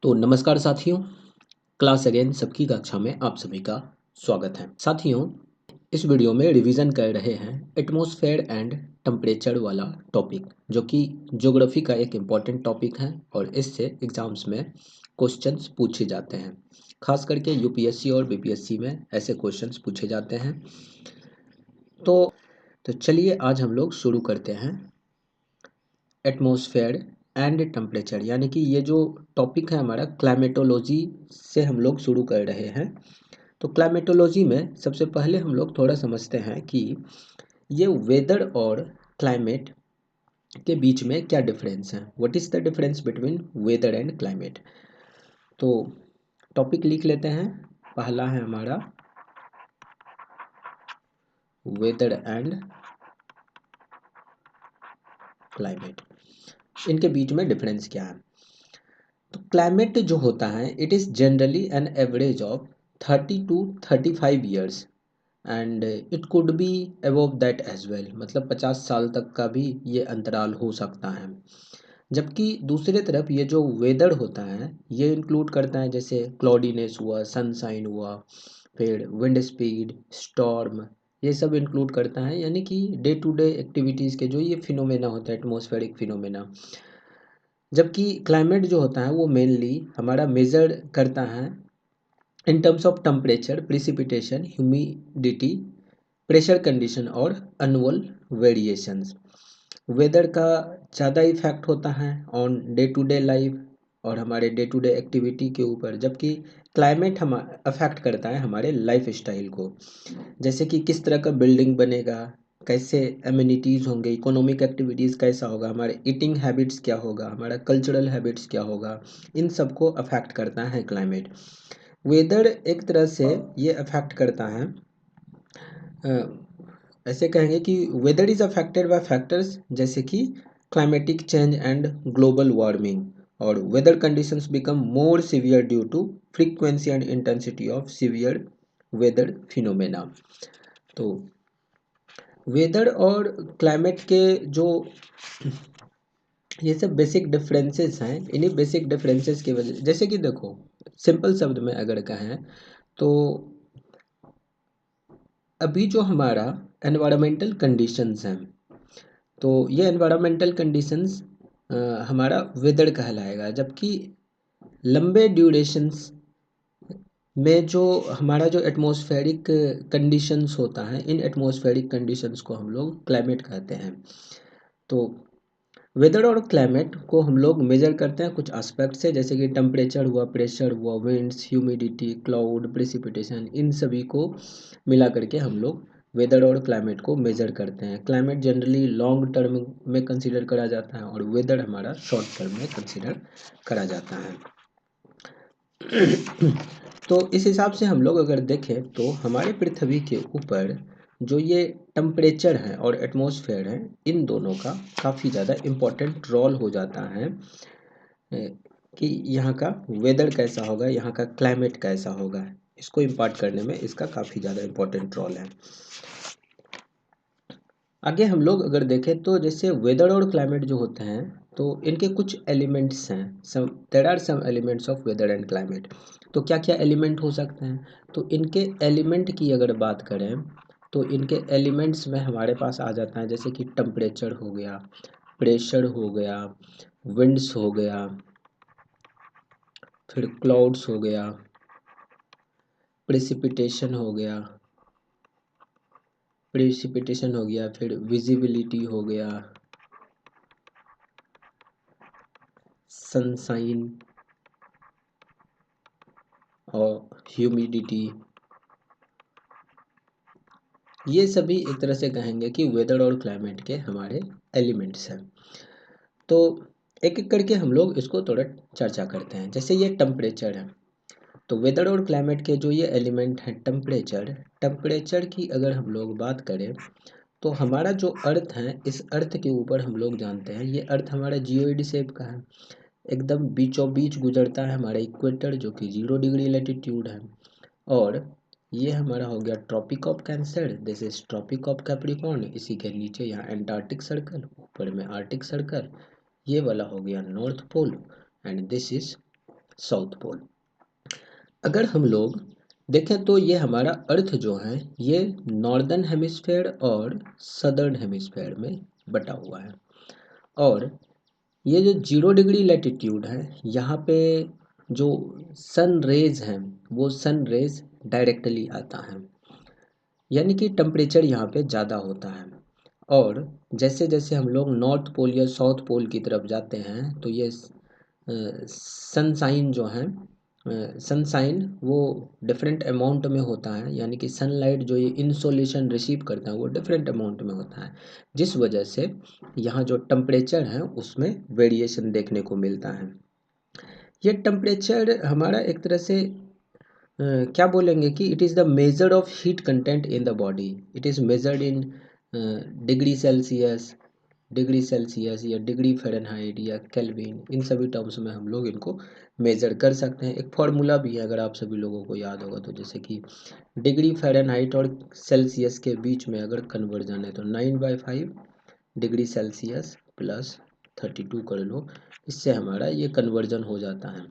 तो नमस्कार साथियों, क्लास अगेन सबकी कक्षा में आप सभी का स्वागत है। साथियों, इस वीडियो में रिवीजन कर रहे हैं एटमॉस्फेयर एंड टेम्परेचर वाला टॉपिक, जो कि ज्योग्राफी का एक इम्पॉर्टेंट टॉपिक है और इससे एग्जाम्स में क्वेश्चंस पूछे जाते हैं। खास करके यूपीएससी और बीपीएससी में ऐसे क्वेश्चंस पूछे जाते हैं। तो चलिए आज हम लोग शुरू करते हैं एटमॉस्फेयर एंड टेम्परेचर, यानी कि ये जो टॉपिक है हमारा क्लाइमेटोलॉजी से हम लोग शुरू कर रहे हैं। तो क्लाइमेटोलॉजी में सबसे पहले हम लोग थोड़ा समझते हैं कि ये वेदर और क्लाइमेट के बीच में क्या डिफरेंस है। What is the difference between weather and climate. तो टॉपिक लिख लेते हैं। पहला है हमारा वेदर एंड क्लाइमेट, इनके बीच में डिफरेंस क्या है। तो क्लाइमेट जो होता है it is generally an average of 30 to 35 years and it could be above that as well, मतलब 50 साल तक का भी ये अंतराल हो सकता है। जबकि दूसरे तरफ ये जो वेदर होता है ये इंक्लूड करता है जैसे क्लाउडीनेस हुआ, सनशाइन हुआ, फिर विंड स्पीड, स्टॉर्म, ये सब इंक्लूड करता है। यानी कि डे टू डे एक्टिविटीज़ के जो ये फिनोमेना होता है, एटमॉस्फेरिक फिनोमेना। जबकि क्लाइमेट जो होता है वो मेनली हमारा मेजर करता है in terms of temperature, precipitation, humidity, pressure condition और अनुअल वेरिएशंस। वेदर का ज़्यादा इफेक्ट होता है on day to day life और हमारे डे टू डे एक्टिविटी के ऊपर, जबकि क्लाइमेट हम अफेक्ट करता है हमारे लाइफ स्टाइल को। जैसे कि किस तरह का बिल्डिंग बनेगा, कैसे एमिनिटीज़ होंगे, इकोनॉमिक एक्टिविटीज़ कैसा होगा, हमारे ईटिंग हैबिट्स क्या होगा, हमारा कल्चरल हैबिट्स क्या होगा, इन सबको अफेक्ट करता है क्लाइमेट। वेदर एक तरह से ये अफेक्ट करता है, ऐसे कहेंगे कि weather is affected by factors जैसे कि climatic change and global warming, और weather conditions become more severe due to frequency and intensity of severe weather phenomena. तो वेदर और क्लाइमेट के जो ये सब बेसिक डिफरेंसेस हैं, इन्हीं बेसिक डिफरेंसेस की वजह, जैसे कि देखो सिंपल शब्द में अगर कहें तो अभी जो हमारा एनवायरमेंटल कंडीशंस हैं, तो ये एनवायरमेंटल कंडीशंस हमारा वेदर कहलाएगा। जबकि लंबे ड्यूरेशंस में जो हमारा जो एटमॉस्फेरिक कंडीशंस होता है, इन एटमॉस्फेरिक कंडीशंस को हम लोग क्लाइमेट कहते हैं। तो वेदर और क्लाइमेट को हम लोग मेजर करते हैं कुछ एस्पेक्ट से, जैसे कि टेम्परेचर हुआ, प्रेशर हुआ, विंड्स, ह्यूमिडिटी, क्लाउड, प्रेसिपिटेशन, इन सभी को मिला करके हम लोग वेदर और क्लाइमेट को मेजर करते हैं। क्लाइमेट जनरली लॉन्ग टर्म में कंसीडर करा जाता है और वेदर हमारा शॉर्ट टर्म में कंसीडर करा जाता है। तो इस हिसाब से हम लोग अगर देखें तो हमारे पृथ्वी के ऊपर जो ये टेम्परेचर है और एटमॉस्फेयर है, इन दोनों का काफ़ी ज़्यादा इम्पोर्टेंट रोल हो जाता है कि यहाँ का वेदर कैसा होगा, यहाँ का क्लाइमेट कैसा होगा, इसको इम्पार्ट करने में इसका काफ़ी ज़्यादा इम्पोर्टेंट रोल है। आगे हम लोग अगर देखें तो जैसे वेदर और क्लाइमेट जो होते हैं तो इनके कुछ एलिमेंट्स हैं, some there are some elements of weather and climate. तो क्या क्या एलिमेंट हो सकते हैं, तो इनके एलिमेंट की अगर बात करें तो इनके एलिमेंट्स में हमारे पास आ जाता है जैसे कि टेम्परेचर हो गया, प्रेशर हो गया, विंड्स हो गया, फिर क्लाउड्स हो गया, प्रेसिपिटेशन हो गया, फिर विजिबिलिटी हो गया, सनशाइन और ह्यूमिडिटी। ये सभी एक तरह से कहेंगे कि वेदर और क्लाइमेट के हमारे एलिमेंट्स हैं। तो एक एक करके हम लोग इसको थोड़ा चर्चा करते हैं। जैसे ये टेम्परेचर है, तो वेदर और क्लाइमेट के जो ये एलिमेंट हैं टेम्परेचर, टेम्परेचर की अगर हम लोग बात करें तो हमारा जो अर्थ है, इस अर्थ के ऊपर हम लोग जानते हैं ये अर्थ हमारा जियोइड शेप का है, एकदम बीचों बीच गुजरता है हमारा इक्वेटर जो कि 0 डिग्री लैटिट्यूड है। और ये हमारा हो गया tropic of cancer, this is tropic of capricorn, इसी के नीचे यहाँ एंटार्क्टिक सर्कल, ऊपर में आर्टिक सर्कल, ये वाला हो गया north pole, and this is south pole. अगर हम लोग देखें तो ये हमारा अर्थ जो है ये नॉर्दर्न हेमिस्फेयर और सदर्न हेमिस्फेयर में बटा हुआ है। और ये जो 0 डिग्री लैटिट्यूड है यहाँ पे जो सन रेज हैं वो सन रेज डायरेक्टली आता है, यानी कि टेम्परेचर यहाँ पे ज़्यादा होता है। और जैसे जैसे हम लोग नॉर्थ पोल या साउथ पोल की तरफ जाते हैं तो ये सनसाइन जो है सनसाइन वो डिफरेंट अमाउंट में होता है, यानी कि सनलाइट जो ये इंसोलेशन रिसीव करता है वो डिफरेंट अमाउंट में होता है, जिस वजह से यहाँ जो टेम्परेचर है उसमें वेरिएशन देखने को मिलता है। ये टेम्परेचर हमारा एक तरह से क्या बोलेंगे कि it is the measure of heat content in the body. It is measured in degree Celsius, degree Celsius या डिग्री फ़ारेनहाइट या केल्विन, इन सभी टर्म्स में हम लोग इनको मेज़र कर सकते हैं। एक फार्मूला भी है अगर आप सभी लोगों को याद होगा तो, जैसे कि डिग्री फ़ारेनहाइट और सेल्सियस के बीच में अगर कन्वर्जन है तो 9/5 डिग्री सेल्सियस प्लस 32 कर लो, इससे हमारा ये कन्वर्जन हो जाता है।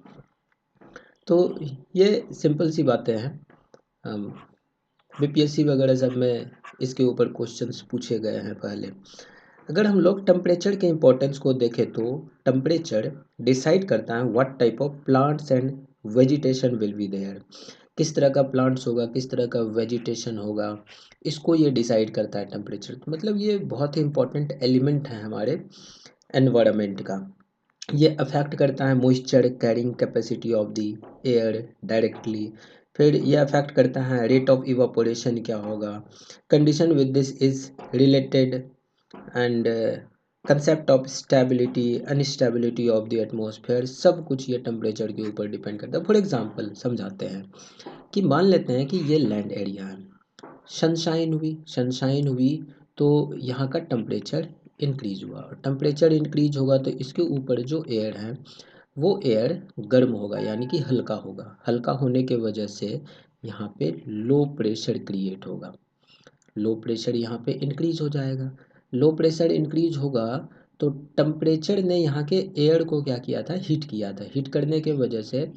तो ये सिंपल सी बातें हैं। बीपीएससी वगैरह सब में इसके ऊपर क्वेश्चंस पूछे गए हैं पहले। अगर हम लोग टेम्परेचर के इम्पोर्टेंस को देखें तो टेम्परेचर डिसाइड करता है what type of plants and vegetation will be there. किस तरह का प्लांट्स होगा, किस तरह का वेजिटेशन होगा, इसको ये डिसाइड करता है टेम्परेचर। मतलब ये बहुत ही इम्पोर्टेंट एलिमेंट है हमारे एनवायरनमेंट का। ये अफेक्ट करता है moisture carrying capacity of the air directly. फिर ये अफेक्ट करता है रेट ऑफ इवापोरेशन क्या होगा, condition with this is related and concept of stability instability of the atmosphere, सब कुछ ये टेम्परेचर के ऊपर डिपेंड करता है। फॉर एग्जांपल समझाते हैं कि मान लेते हैं कि ये लैंड एरिया है, सनशाइन हुई तो यहाँ का टेम्परेचर इंक्रीज हुआ, और टेम्परेचर इंक्रीज होगा तो इसके ऊपर जो एयर है वो एयर गर्म होगा, यानी कि हल्का होगा। हल्का होने के वजह से यहाँ पे लो प्रेशर क्रिएट होगा, लो प्रेशर यहाँ पे इंक्रीज हो जाएगा। लो प्रेशर इंक्रीज होगा तो टेम्परेचर ने यहाँ के एयर को क्या किया था, हीट किया था। हीट करने के वजह से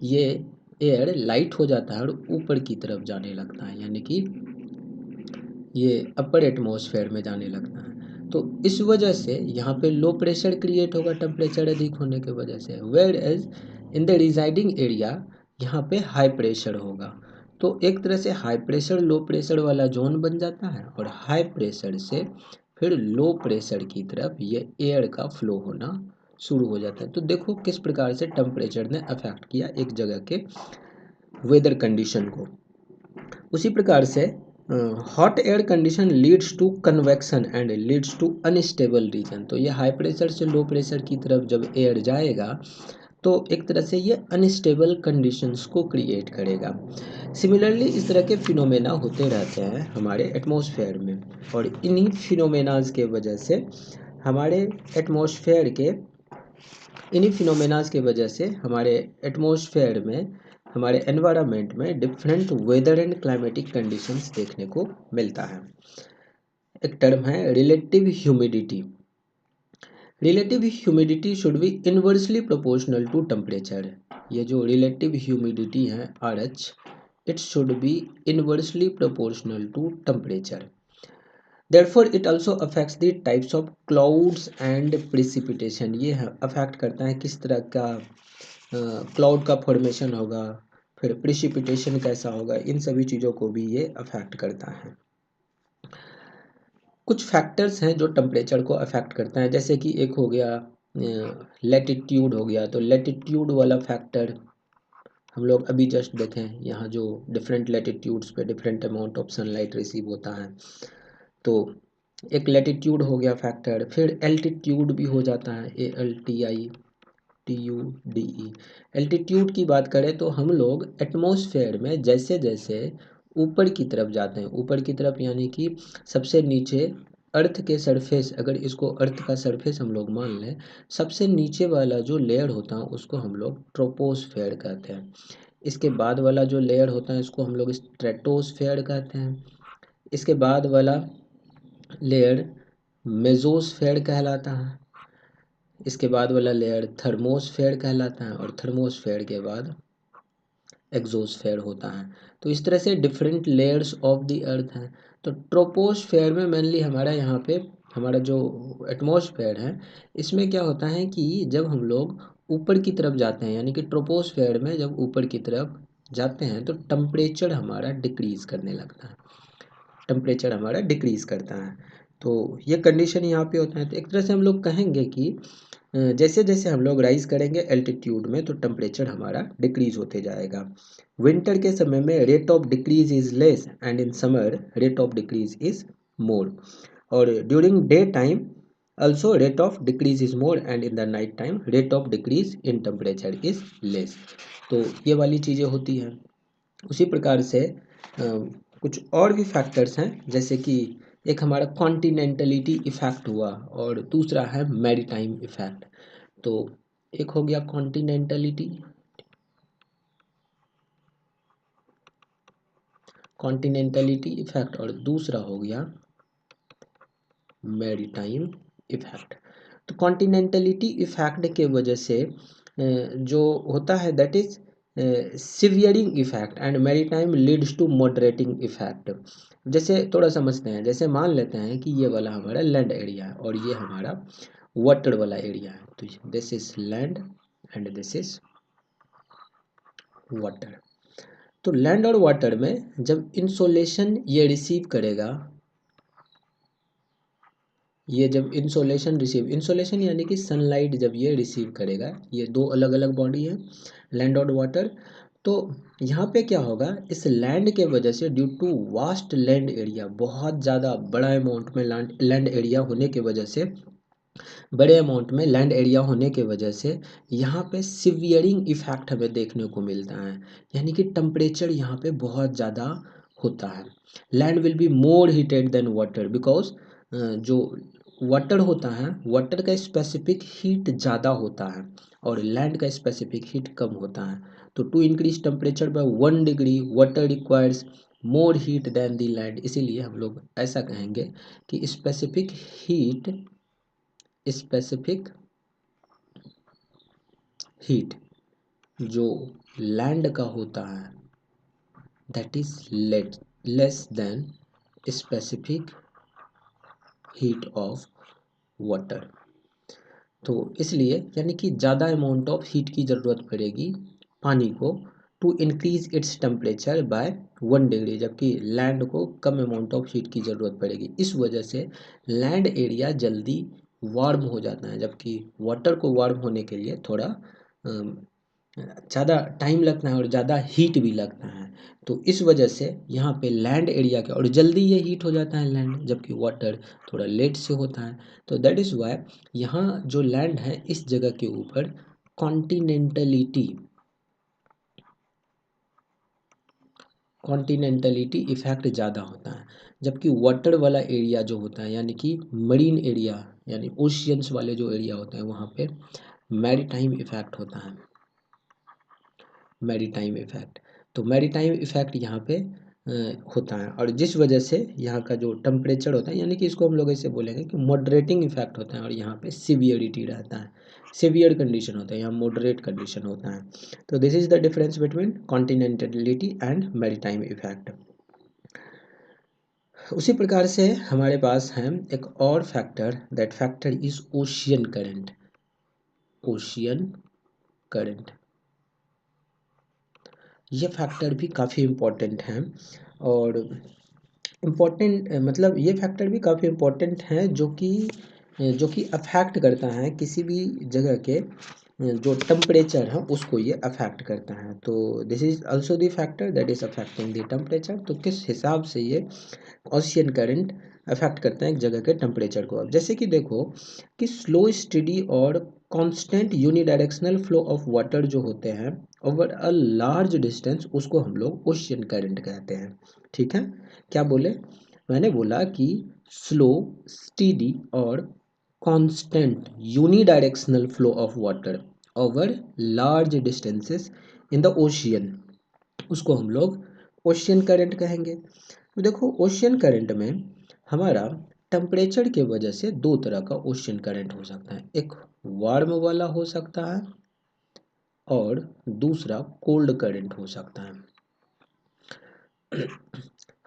ये एयर लाइट हो जाता है और ऊपर की तरफ जाने लगता है, यानी कि ये अपर एटमॉस्फेयर में जाने लगता है। तो इस वजह से यहाँ पे लो प्रेशर क्रिएट होगा टेम्परेचर अधिक होने की वजह से, whereas in the residing area यहाँ पे हाई प्रेशर होगा। तो एक तरह से हाई प्रेशर लो प्रेशर वाला जोन बन जाता है, और हाई प्रेशर से फिर लो प्रेशर की तरफ ये एयर का फ्लो होना शुरू हो जाता है। तो देखो किस प्रकार से टेम्परेचर ने अफेक्ट किया एक जगह के वेदर कंडीशन को। उसी प्रकार से hot air condition leads to convection and leads to unstable region. तो ये हाई प्रेशर से लो प्रेशर की तरफ जब एयर जाएगा तो एक तरह से ये अनस्टेबल कंडीशंस को क्रिएट करेगा। सिमिलरली इस तरह के फिनोमेना होते रहते हैं हमारे एटमॉस्फेयर में, और इन्हीं फिनोमेनाज के वजह से हमारे एटमॉस्फेयर के इन्हीं फिनोमेनाज की वजह से हमारे एटमॉस्फेयर में हमारे एनवायरनमेंट में different weather and climatic conditions देखने को मिलता है। एक टर्म है relative humidity. Relative humidity should be inversely proportional to temperature. ये जो रिलेटिव ह्यूमिडिटी है RH, it should be inversely proportional to temperature. Therefore, it also affects the types of clouds and precipitation। ये affect करता है किस तरह का cloud का फॉर्मेशन होगा, फिर प्रिसिपिटेशन कैसा होगा, इन सभी चीज़ों को भी ये अफेक्ट करता है। कुछ फैक्टर्स हैं जो टेम्परेचर को अफेक्ट करता है, जैसे कि एक हो गया लैटिट्यूड हो गया। तो लैटिट्यूड वाला फैक्टर हम लोग अभी जस्ट देखें, यहाँ जो डिफरेंट लैटिट्यूड्स पे different amount of sunlight receive होता है, तो एक लैटिट्यूड हो गया फैक्टर। फिर एल्टीट्यूड भी हो जाता है, ALTITUDE। एल्टीट्यूड की बात करें तो हम लोग एटमॉस्फेयर में जैसे जैसे ऊपर की तरफ जाते हैं, ऊपर की तरफ यानी कि सबसे नीचे अर्थ के सरफेस, अगर इसको अर्थ का सरफेस हम लोग मान लें, सबसे नीचे वाला जो लेयर होता है उसको हम लोग ट्रोपोस्फेयर कहते हैं। इसके बाद वाला जो लेयर होता है इसको हम लोग स्ट्रेटोस्फेयर कहते हैं। इसके बाद वाला लेयर मेसोस्फेयर कहलाता है। इसके बाद वाला लेयर थर्मोस्फेयर कहलाता है और थर्मोस्फेयर के बाद एग्जोस्फेयर होता है। तो इस तरह से different layers of the earth हैं। तो ट्रोपोस्फेयर में मेनली हमारा यहाँ पे हमारा जो एटमॉस्फेयर है, इसमें क्या होता है कि जब हम लोग ऊपर की तरफ जाते हैं, यानी कि ट्रोपोस्फेयर में जब ऊपर की तरफ जाते हैं तो टेम्परेचर हमारा डिक्रीज करने लगता है, टेम्परेचर हमारा डिक्रीज करता है। तो ये कंडीशन यहाँ पे होता है। तो एक तरह से हम लोग कहेंगे कि जैसे जैसे हम लोग राइज करेंगे एल्टीट्यूड में तो टेम्परेचर हमारा डिक्रीज होते जाएगा। विंटर के समय में rate of decrease is less and in summer rate of decrease is more, और during day time also rate of decrease is more and in the night time rate of decrease in temperature is less। तो ये वाली चीज़ें होती हैं। उसी प्रकार से कुछ और भी फैक्टर्स हैं, जैसे कि एक हमारा कॉन्टिनेंटलिटी इफेक्ट हुआ और दूसरा है मैरीटाइम इफेक्ट। तो एक हो गया कॉन्टिनेंटलिटी इफेक्ट और दूसरा हो गया मैरीटाइम इफेक्ट। तो कॉन्टिनेंटलिटी इफेक्ट के वजह से जो होता है that is severing effect and maritime leads to moderating effect. जैसे थोड़ा समझते हैं, जैसे मान लेते हैं कि ये वाला हमारा लैंड एरिया है और ये हमारा वाटर वाला एरिया है। तो this is land and this is water. तो लैंड और वाटर में जब इंसोलेशन ये रिसीव करेगा, ये जब इंसोलेशन यानी कि सनलाइट जब ये रिसीव करेगा, ये दो अलग अलग बॉडी है लैंड और वाटर। तो यहाँ पे क्या होगा, इस लैंड के वजह से due to vast land area, बहुत ज़्यादा बड़ा अमाउंट में लैंड एरिया होने के वजह से, बड़े अमाउंट में लैंड एरिया होने के वजह से यहाँ पे सिवियरिंग इफेक्ट हमें देखने को मिलता है, यानी कि टेम्परेचर यहाँ पे बहुत ज़्यादा होता है। Land will be more heated than water because जो वाटर होता है, वाटर का स्पेसिफिक हीट ज़्यादा होता है और लैंड का स्पेसिफिक हीट कम होता है। तो to increase temperature by 1 degree water requires more heat than the land. इसीलिए हम लोग ऐसा कहेंगे कि स्पेसिफिक हीट जो लैंड का होता है that is less than specific heat of water. तो इसलिए यानी कि ज़्यादा अमाउंट ऑफ हीट की ज़रूरत पड़ेगी पानी को to increase its temperature by 1 degree, जबकि लैंड को कम अमाउंट ऑफ हीट की ज़रूरत पड़ेगी। इस वजह से लैंड एरिया जल्दी वार्म हो जाता है, जबकि वाटर को वार्म होने के लिए थोड़ा ज़्यादा टाइम लगता है और ज़्यादा हीट भी लगता है। तो इस वजह से यहाँ पे लैंड एरिया का और जल्दी ये हीट हो जाता है लैंड, जबकि वाटर थोड़ा लेट से होता है। तो दैट इज़ वाई यहाँ जो लैंड है इस जगह के ऊपर कॉन्टिनेंटलिटी इफेक्ट ज़्यादा होता है, जबकि वाटर वाला एरिया जो होता है यानी कि मरीन एरिया यानी ओशियंस वाले जो एरिया होते हैं वहाँ पे मैरीटाइम इफेक्ट होता है, मैरीटाइम इफेक्ट। तो मैरीटाइम इफेक्ट यहाँ पे होता है और जिस वजह से यहाँ का जो टेम्परेचर होता है, यानी कि इसको हम लोग ऐसे बोलेंगे कि मॉडरेटिंग इफेक्ट होता है और यहाँ पे सिवियरिटी रहता है, सिवियर कंडीशन होता है, यहाँ मॉडरेट कंडीशन होता है। तो this is the difference between continentality and maritime effect. उसी प्रकार से हमारे पास है एक और factor, that factor is ocean current. Ocean current ये फैक्टर भी काफ़ी इम्पोर्टेंट हैं और इम्पोर्टेंट मतलब ये फैक्टर भी काफ़ी इम्पोर्टेंट हैं जो कि अफेक्ट करता है किसी भी जगह के जो टेम्परेचर है उसको ये अफेक्ट करता है। तो this is also the factor that is affecting the temperature. तो किस हिसाब से ये ओशियन करंट अफेक्ट करते हैं एक जगह के टेम्परेचर को। अब जैसे कि देखो कि स्लो स्टडी और constant unidirectional flow of water जो होते हैं ओवर अ लार्ज डिस्टेंस, उसको हम लोग ओशियन करंट कहते हैं। ठीक है, क्या बोले, मैंने बोला कि स्लो स्टीडी और constant unidirectional flow of water over large distances in the ocean, उसको हम लोग ओशियन करंट कहेंगे। तो देखो ओशियन करंट में हमारा टेम्परेचर के वजह से दो तरह का ओशियन करंट हो सकता है, एक वार्म वाला हो सकता है और दूसरा कोल्ड करंट हो सकता है।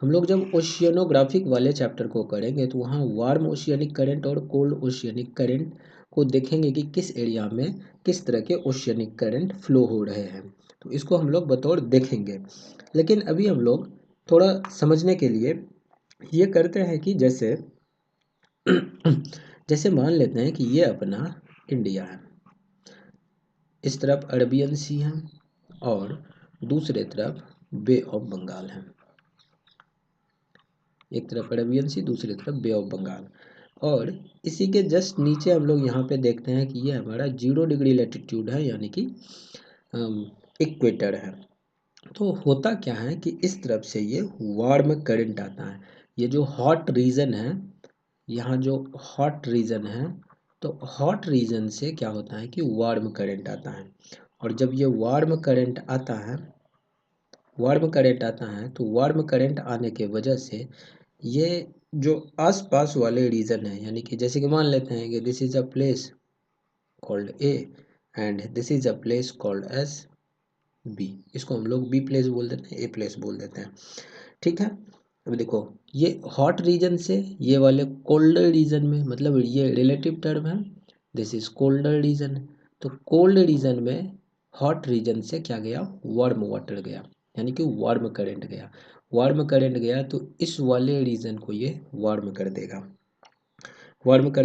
हम लोग जब ओशियनोग्राफिक वाले चैप्टर को करेंगे तो वहाँ वार्म ओशियनिक करंट और कोल्ड ओशियनिक करंट को देखेंगे कि किस एरिया में किस तरह के ओशियनिक करंट फ्लो हो रहे हैं, तो इसको हम लोग बतौर देखेंगे। लेकिन अभी हम लोग थोड़ा समझने के लिए ये करते हैं कि जैसे जैसे मान लेते हैं कि ये अपना इंडिया है, इस तरफ अरबियन सी है और दूसरे तरफ बे ऑफ बंगाल है। एक तरफ अरबियन सी, दूसरी तरफ बे ऑफ बंगाल। और इसी के जस्ट नीचे हम लोग यहाँ पे देखते हैं कि ये हमारा 0 डिग्री लैटिट्यूड है, यानी कि इक्वेटर है। तो होता क्या है कि इस तरफ से ये वार्म करंट आता है। ये जो हॉट रीजन है, यहाँ जो हॉट रीजन है, तो हॉट रीजन से क्या होता है कि वार्म करंट आता है। और जब ये वार्म करंट आता है, तो वार्म करंट आने के वजह से ये जो आसपास वाले रीजन है, यानी कि जैसे कि मान लेते हैं कि this is a place called A and this is a place called as B. इसको हम लोग बी प्लेस बोल देते हैं, ए प्लेस बोल देते हैं, ठीक है। अब देखो, ये हॉट रीजन से ये वाले कोल्डर रीजन में, मतलब ये रिलेटिव टर्म है, दिस इज कोल्डर रीजन। तो कोल्ड रीजन में हॉट रीजन से क्या गया, वार्म वाटर गया, यानी कि वार्म करंट गया। वार्म करंट गया तो इस वाले रीजन को ये वार्म कर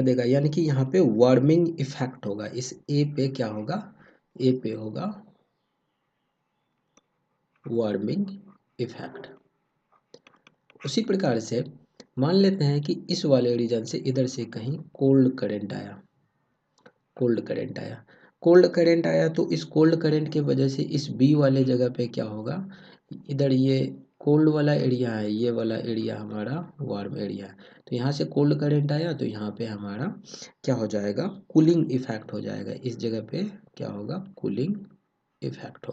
देगा, यानी कि यहाँ पे वार्मिंग इफेक्ट होगा। इस ए पे क्या होगा, ए पे होगा वार्मिंग इफेक्ट। उसी प्रकार से मान लेते हैं कि इस वाले रीजन से इधर से कहीं कोल्ड करंट आया, कोल्ड करंट आया तो इस कोल्ड करंट के वजह से इस बी वाले जगह पे क्या होगा, इधर ये कोल्ड वाला एरिया है, ये वाला एरिया हमारा वार्म एरिया है। तो यहाँ से कोल्ड करंट आया तो यहाँ पे हमारा क्या हो जाएगा, कूलिंग इफेक्ट हो जाएगा। इस जगह पे क्या होगा, कूलिंग इफेक्ट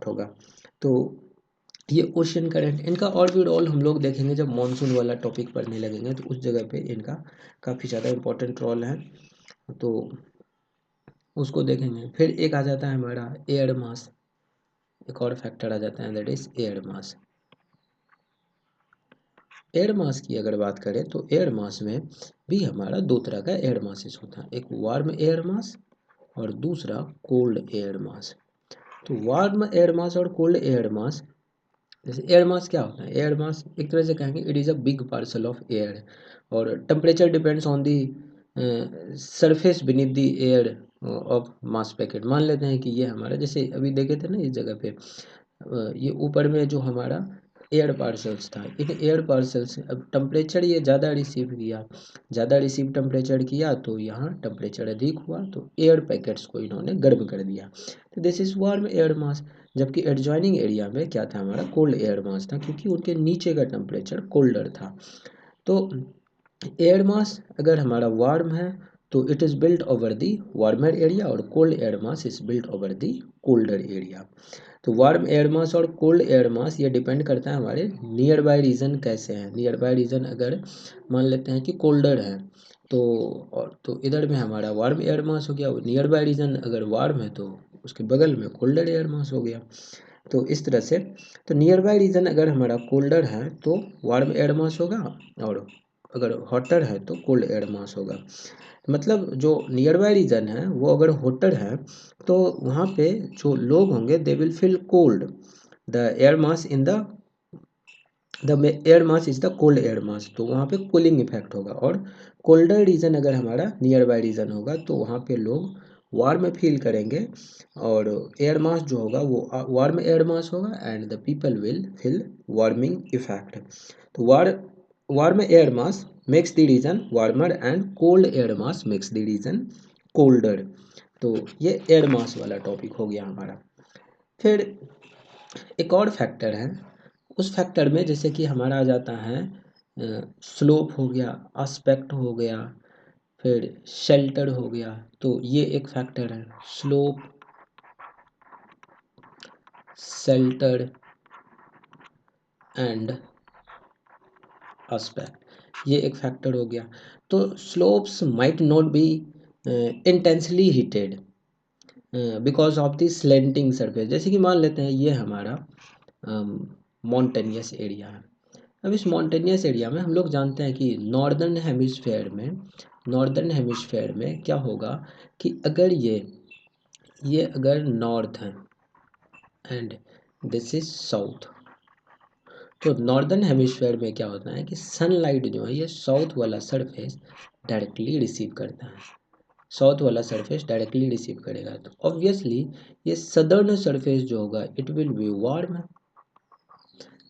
होगा, तो ये ओशन करंट, इनका और भी रोल हम लोग देखेंगे जब मॉनसून वाला टॉपिक पढ़ने लगेंगे, तो उस जगह पे इनका काफ़ी ज़्यादा इम्पोर्टेंट रोल है, तो उसको देखेंगे। फिर एक आ जाता है हमारा एयर मास, एक और फैक्टर आ जाता है, that is air mass. Air mass की अगर बात करें तो एयर मास में भी हमारा दो तरह का एयर मासेस होता है, एक वार्म एयर मास और दूसरा कोल्ड एयर मास। तो वार्म एयर मास और कोल्ड एयर मास, जैसे एयर मास क्या होता है, एयर मास एक तरह से कहेंगे it is a big parcel of air, और temperature depends on the surface beneath the air of mass packet. मान लेते हैं कि ये हमारा, जैसे अभी देखे थे ना इस जगह पे, ये ऊपर में जो हमारा एयर पार्सल्स था, इन एयर पार्सल्स अब टेम्परेचर ये ज़्यादा रिसीव किया, टेम्परेचर किया तो यहाँ टेम्परेचर अधिक हुआ, तो एयर पैकेट्स को इन्होंने गर्म कर दिया, तो दिस इज़ वार्म एयर मास। जबकि एडजॉइनिंग एरिया में क्या था, हमारा कोल्ड एयर मास था, क्योंकि उनके नीचे का टेम्परेचर कोल्डर था। तो एयर मास अगर हमारा वार्म है तो it is built over the warmer area, और cold air mass is built over the colder area. तो वार्म एयर मास और कोल्ड एयर मास ये डिपेंड करता है हमारे नियर बाय रीजन कैसे हैं। नियर बाय रीजन अगर मान लेते हैं कि कोल्डर है तो, और तो इधर में हमारा वार्म एयर मास हो गया, नियर बाय रीजन अगर वार्म है तो उसके बगल में कोल्डर एयर मास हो गया। तो इस तरह से, तो नियर बाय रीजन अगर हमारा कोल्डर है तो वार्म एयर मास होगा, और अगर हॉटर है तो कोल्ड एयर मास होगा। मतलब जो नियर बाय रीजन है वो अगर हॉटर है तो वहाँ पे जो लोग होंगे they will feel cold, the air mass in the air mass is the cold air मास, तो वहाँ पे कूलिंग इफेक्ट होगा। और कोल्डर रीजन अगर हमारा नियर बाय रीजन होगा तो वहाँ पे लोग वार्म फील करेंगे, और एयर मास जो होगा वो वार्म एयर मास होगा, and the people will feel warming effect. तो warm air mass makes the region warmer and cold air mass makes the region colder। तो ये एयर मास वाला टॉपिक हो गया हमारा। फिर एक और फैक्टर है, उस फैक्टर में जैसे कि हमारा आ जाता है स्लोप हो गया, एस्पेक्ट हो गया, फिर शेल्टर हो गया, तो ये एक फैक्टर है, स्लोप, शेल्टर एंड आस्पेक्ट, ये एक फैक्टर हो गया। तो slopes might not be intensely heated because of the slanting surface. जैसे कि मान लेते हैं ये हमारा मॉन्टेनियस एरिया है। अब इस मॉन्टेनियस एरिया में हम लोग जानते हैं कि नॉर्दर्न हेमिस्फेयर में क्या होगा कि अगर ये अगर नॉर्थ है एंड दिस इज साउथ, तो नॉर्दर्न हेमिस्फेयर में क्या होता है कि सनलाइट जो है ये साउथ वाला सरफेस डायरेक्टली रिसीव करता है, साउथ वाला सरफेस डायरेक्टली रिसीव करेगा। तो ऑब्वियसली ये सदर्न सरफेस जो होगा इट विल बी वार्म,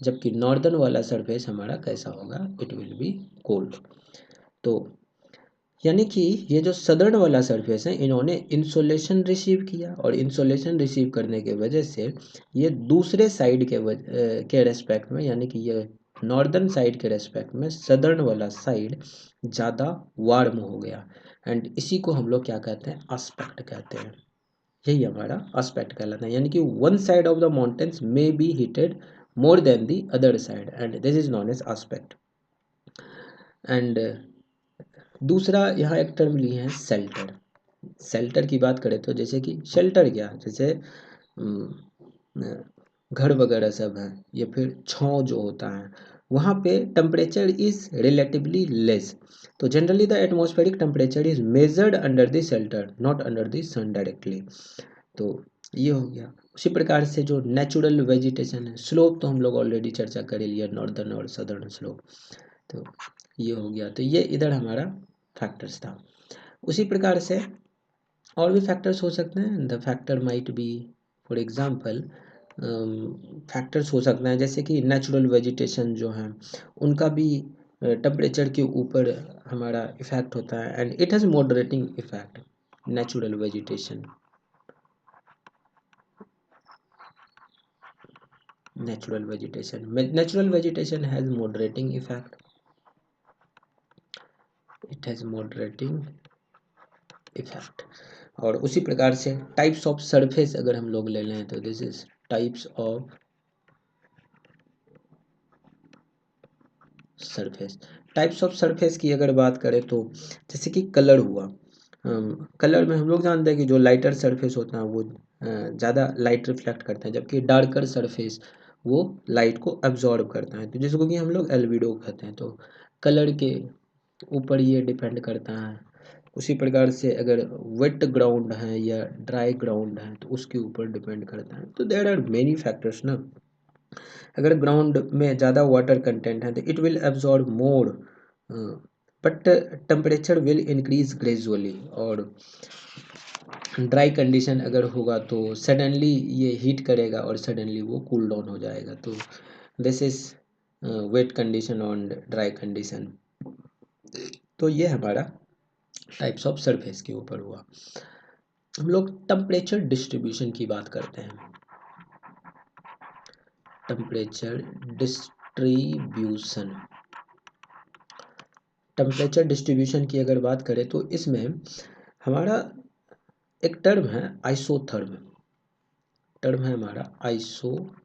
जबकि नॉर्दर्न वाला सरफेस हमारा कैसा होगा, इट विल बी कोल्ड। तो यानी कि ये जो सदर्न वाला सरफेस है इन्होंने इंसोलेशन रिसीव किया, और इंसोलेशन रिसीव करने के वजह से ये दूसरे साइड के रेस्पेक्ट में, यानी कि ये नॉर्दर्न साइड के रेस्पेक्ट में सदर्न वाला साइड ज़्यादा वार्म हो गया, एंड इसी को हम लोग क्या कहते हैं, आस्पेक्ट कहते हैं। यही हमारा आस्पेक्ट कहलाता है, यानी कि one side of the mountains may be heated more than the other side and this is known as aspect. And दूसरा यहाँ एक टर्म लिए हैं शेल्टर। शेल्टर की बात करें तो जैसे कि शेल्टर क्या, जैसे घर वगैरह सब है या फिर छाँव जो होता है, वहाँ पे टेम्परेचर इज़ रिलेटिवली लेस। तो generally the atmospheric temperature is measured under the shelter not under the sun directly. तो ये हो गया। उसी प्रकार से जो नेचुरल वेजिटेशन है, स्लोप तो हम लोग ऑलरेडी चर्चा कर ही लिया, नॉर्दर्न और सदर्न स्लोप। तो ये हो गया। तो ये इधर हमारा फैक्टर्स था। उसी प्रकार से और भी फैक्टर्स हो सकते हैं। The factor might be, for example factors हो सकते हैं जैसे कि नेचुरल वेजिटेशन जो हैं उनका भी टेम्परेचर के ऊपर हमारा इफ़ेक्ट होता है, and it has moderating effect. Natural vegetation has moderating effect, it has moderating effect। और उसी प्रकार से टाइप्स ऑफ सरफेस अगर हम लोग ले लें तो this is types of surface. Types of surface की अगर बात करें तो जैसे कि कलर हुआ, कलर में हम लोग जानते हैं कि जो लाइटर सरफेस होता है वो ज़्यादा लाइट रिफ्लेक्ट करता है, जबकि डार्कर सरफेस वो लाइट को एब्जॉर्ब करता है, तो जिसको कि हम लोग एल्बिडो कहते हैं। तो कलर के ऊपर ये डिपेंड करता है। उसी प्रकार से अगर वेट ग्राउंड है या ड्राई ग्राउंड है तो उसके ऊपर डिपेंड करता है। तो देयर आर मेनी फैक्टर्स ना। अगर ग्राउंड में ज़्यादा वाटर कंटेंट है तो it will absorb more, but temperature will increase gradually. और ड्राई कंडीशन अगर होगा तो सडनली ये हीट करेगा और सडनली वो कूल डाउन हो जाएगा। तो this is wait condition on dry condition. तो ये हमारा टाइप्स ऑफ सरफेस के ऊपर हुआ। हम लोग टेम्परेचर डिस्ट्रीब्यूशन की बात करते हैं। टेम्परेचर डिस्ट्रीब्यूशन, टेम्परेचर डिस्ट्रीब्यूशन की अगर बात करें तो इसमें हमारा एक टर्म है आइसोथर्म, टर्म है हमारा आइसोथर्म।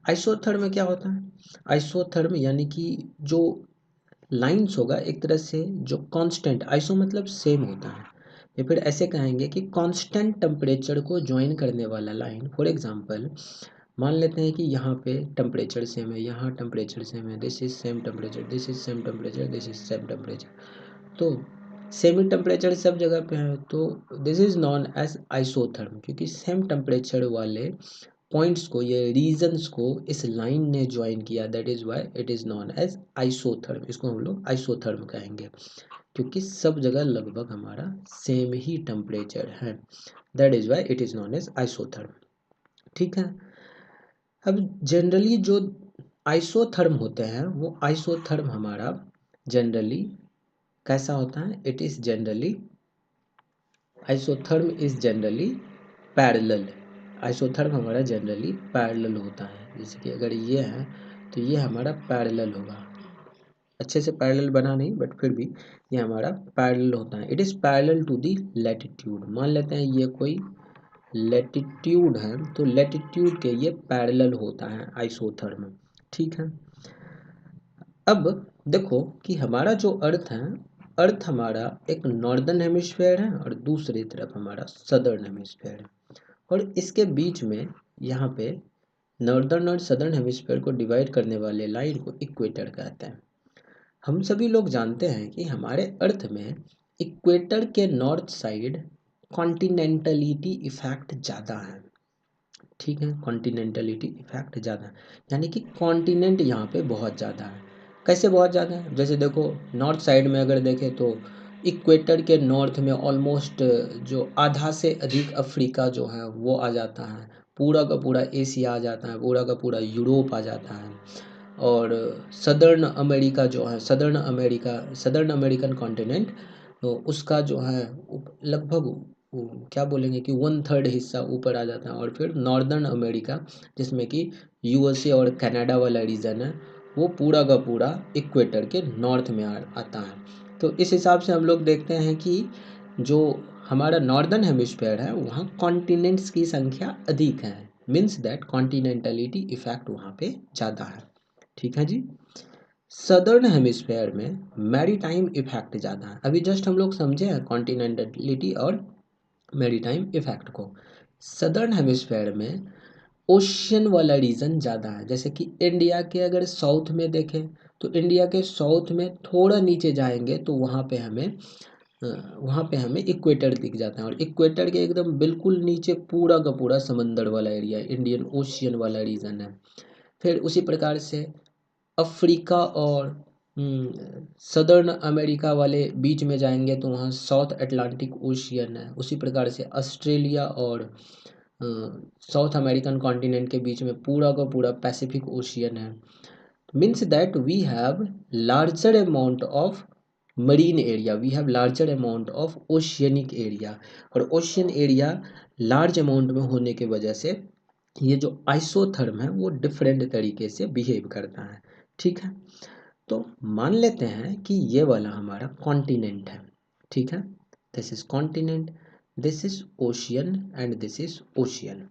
आइसोथर्म में क्या होता है, आइसोथर्म यानी कि जो लाइंस होगा एक तरह से जो कांस्टेंट, आइसो मतलब सेम होता है, या फिर ऐसे कहेंगे कि कांस्टेंट टेम्परेचर को ज्वाइन करने वाला लाइन। फॉर एग्जांपल मान लेते हैं कि यहाँ पे टेम्परेचर सेम है, यहाँ टेम्परेचर सेम है, this is same temperature, this is same temperature, this is same temperature. तो सेम टेम्परेचर सब जगह पे है तो this is known as isotherm, क्योंकि सेम टेम्परेचर वाले पॉइंट्स को, ये रीजन्स को इस लाइन ने ज्वाइन किया, that is why it is known as isotherm. इसको हम लोग आइसोथर्म कहेंगे क्योंकि सब जगह लगभग हमारा सेम ही टेम्परेचर है, that is why it is known as isotherm. ठीक है। अब जनरली जो आइसोथर्म होते हैं वो आइसोथर्म हमारा जनरली कैसा होता है, it is generally, isotherm is generally parallel. Isotherm हमारा जनरली पैरेलल होता है, जैसे कि अगर ये है तो ये हमारा पैरेलल होगा, अच्छे से पैरेलल बना नहीं बट फिर भी ये हमारा पैरेलल होता है। It is parallel to the latitude. मान लेते हैं ये कोई लैटिट्यूड है तो लैटिट्यूड के ये पैरेलल होता है आइसोथर्म। ठीक है। अब देखो कि हमारा जो अर्थ है, अर्थ हमारा एक नॉर्दर्न हेमिस्फेयर है और दूसरी तरफ हमारा सदर्न हेमिस्फेयर है, और इसके बीच में यहाँ पे नॉर्दर्न और सदर्न हेमिस्फेयर को डिवाइड करने वाले लाइन को इक्वेटर कहते हैं। हम सभी लोग जानते हैं कि हमारे अर्थ में इक्वेटर के नॉर्थ साइड कॉन्टिनेंटलिटी इफेक्ट ज़्यादा है। ठीक है, कॉन्टिनेंटलिटी इफेक्ट ज़्यादा है, यानी कि कॉन्टिनेंट यहाँ पे बहुत ज़्यादा है। कैसे बहुत ज़्यादा है? जैसे देखो नॉर्थ साइड में अगर देखें तो इक्वेटर के नॉर्थ में ऑलमोस्ट जो आधा से अधिक अफ्रीका जो है वो आ जाता है, पूरा का पूरा एशिया आ जाता है, पूरा का पूरा यूरोप आ जाता है, और सदर्न अमेरिका जो है, सदर्न अमेरिकन कॉन्टिनेंट, तो उसका जो है लगभग क्या बोलेंगे कि 1/3 हिस्सा ऊपर आ जाता है, और फिर नॉर्दर्न अमेरिका जिसमें कि यूएसए और कनाडा वाला रीजन है, वो पूरा का पूरा इक्वेटर के नॉर्थ में आता है। तो इस हिसाब से हम लोग देखते हैं कि जो हमारा नॉर्दर्न हेमिस्फेयर है वहाँ कॉन्टिनेंट्स की संख्या अधिक है, मीन्स दैट कॉन्टिनेंटलिटी इफेक्ट वहाँ पे ज़्यादा है। ठीक है जी। सदर्न हेमिस्फेयर में मैरीटाइम इफेक्ट ज़्यादा है। अभी जस्ट हम लोग समझे हैं कॉन्टिनेंटलिटी और मैरीटाइम इफेक्ट को। सदर्न हेमिस्फेयर में ओशियन वाला रीजन ज़्यादा है, जैसे कि इंडिया के अगर साउथ में देखें तो इंडिया के साउथ में थोड़ा नीचे जाएंगे तो वहाँ पे हमें इक्वेटर दिख जाता है, और इक्वेटर के एकदम बिल्कुल नीचे पूरा का पूरा समंदर वाला एरिया, इंडियन ओशियन वाला रीजन है। फिर उसी प्रकार से अफ्रीका और सदर्न अमेरिका वाले बीच में जाएंगे तो वहाँ साउथ अटलांटिक ओशियन है। उसी प्रकार से ऑस्ट्रेलिया और साउथ अमेरिकन कॉन्टिनेंट के बीच में पूरा का पूरा पैसिफिक ओशियन है। Means that we have larger amount of marine area, we have larger amount of oceanic area, और ओशियन एरिया लार्ज अमाउंट में होने की वजह से ये जो आइसोथर्म है वो डिफरेंट तरीके से बिहेव करता है। ठीक है, तो मान लेते हैं कि ये वाला हमारा कॉन्टिनेंट है। ठीक है, this is continent, this is ocean and this is ocean.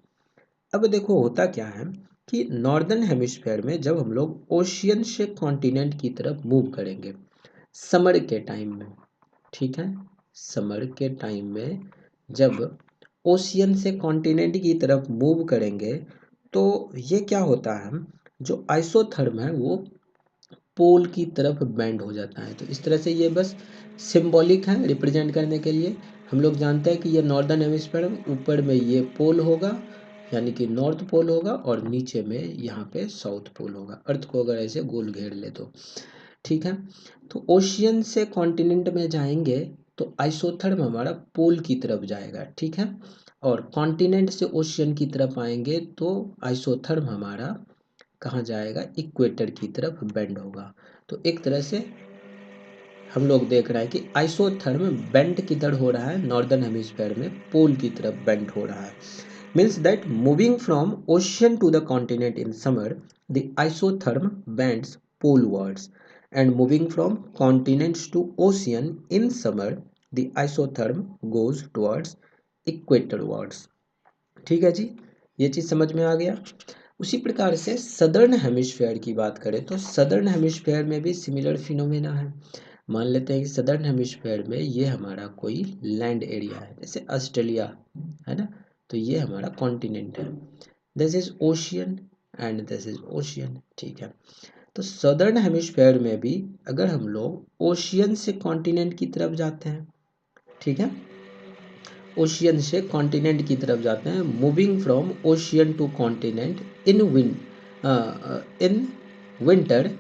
अब देखो होता क्या है कि नॉर्दर्न हेमिस्फेयर में जब हम लोग ओशियन से कॉन्टिनेंट की तरफ मूव करेंगे समर के टाइम में, ठीक है, समर के टाइम में जब ओशियन से कॉन्टिनेंट की तरफ मूव करेंगे तो ये क्या होता है, जो आइसोथर्म है वो पोल की तरफ बेंड हो जाता है। तो इस तरह से ये बस सिंबॉलिक है रिप्रेजेंट करने के लिए। हम लोग जानते हैं कि ये नॉर्दर्न हेमिस्फीयर में ऊपर में ये पोल होगा, यानी कि नॉर्थ पोल होगा, और नीचे में यहाँ पे साउथ पोल होगा, अर्थ को अगर ऐसे गोल घेर ले तो। ठीक है, तो ओशियन से कॉन्टिनेंट में जाएंगे तो आइसोथर्म हमारा पोल की तरफ जाएगा। ठीक है, और कॉन्टिनेंट से ओशियन की तरफ आएंगे तो आइसोथर्म हमारा कहाँ जाएगा, इक्वेटर की तरफ बेंड होगा। तो एक तरह से हम लोग देख रहे हैं कि आइसोथर्म बेंड किधर हो रहा है, नॉर्दर्न हेमिस्फीयर में पोल की तरफ बेंड हो रहा है। Means that moving from ocean to the continent in summer the isotherm bends polewards, and moving from continents to ocean in summer the isotherm goes towards equatorwards. ठीक है जी, ये चीज़ समझ में आ गया। उसी प्रकार से सदर्न हेमिस्फेयर की बात करें तो सदर्न हेमिस्फेयर में भी सिमिलर फिनोमेना है। मान लेते हैं कि सदर्न हेमिस्फेयर में ये हमारा कोई लैंड एरिया है, जैसे ऑस्ट्रेलिया है ना, तो ये हमारा कॉन्टिनेंट है, this is ocean and this is ocean. ठीक है, तो सदर्न हेमिस्फेयर में भी अगर हम लोग ओशियन से कॉन्टिनेंट की तरफ जाते हैं, ठीक है, ओशियन से कॉन्टिनेंट की तरफ जाते हैं, moving from ocean to continent in winter.